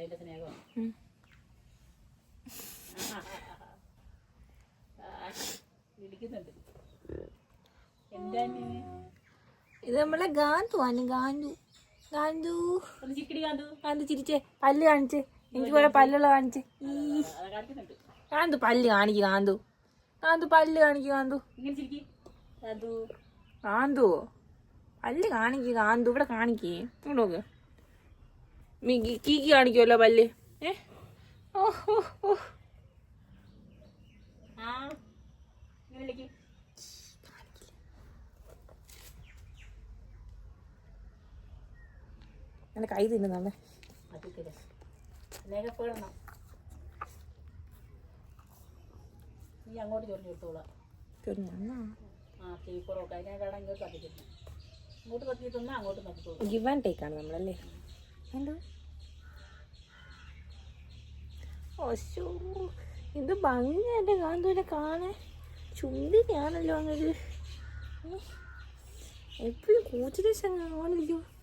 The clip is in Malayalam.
അതിന്റെ സ്നേഹം. ഇടിക്കുന്നുണ്ട്. എന്താ ഇത് നമ്മളെ ഗാന്തു ആണ്. ഗാന്തു ഗാന്തു ഗാന്തു ചിരിച്ചേ, പല്ല് കാണിച്ചേ. എനിക്ക് കുറെ പല്ലുള്ള കാണിച്ചേ. ഗാന്തു പല്ല് കാണിക്ക്. ഗാന്തു ഗാന്തു പല്ല് കാണിക്ക്. ഗാന്തു ഗാന്തു പല്ല് കാണിക്ക്. ഗാന്തു ഇവിടെ കാണിക്കേ. നോക്ക്, കീക്കി കാണിക്കുമല്ലോ പല്ല്. ഓഹോ ഓ എന്റെ കൈ തിന്നുന്നേ. നീ അങ്ങോട്ട് ചൊറിഞ്ഞു കൊടുത്തോളാം. തീപ്പുറമൊക്കെ അതിനേക്കാളും ഇങ്ങോട്ട് തട്ടിച്ചിരുന്നു. ഇങ്ങോട്ട് തട്ടിച്ചിട്ടുണ്ടെങ്കിൽ അങ്ങോട്ട് നോക്കിത്തോളൂ. ഗിവ് ആൻഡ് ടേക്ക് ആണ് നമ്മളല്ലേ. എന്തോ ഓശോ, ഇത് ഭംഗിയായിട്ട് ഗാന്തുവിനെ കാണാൻ. ചുണ്ടിനാണല്ലോ അങ്ങനെ എപ്പോഴും കൂച്ചിരി ആണിരിക്കും.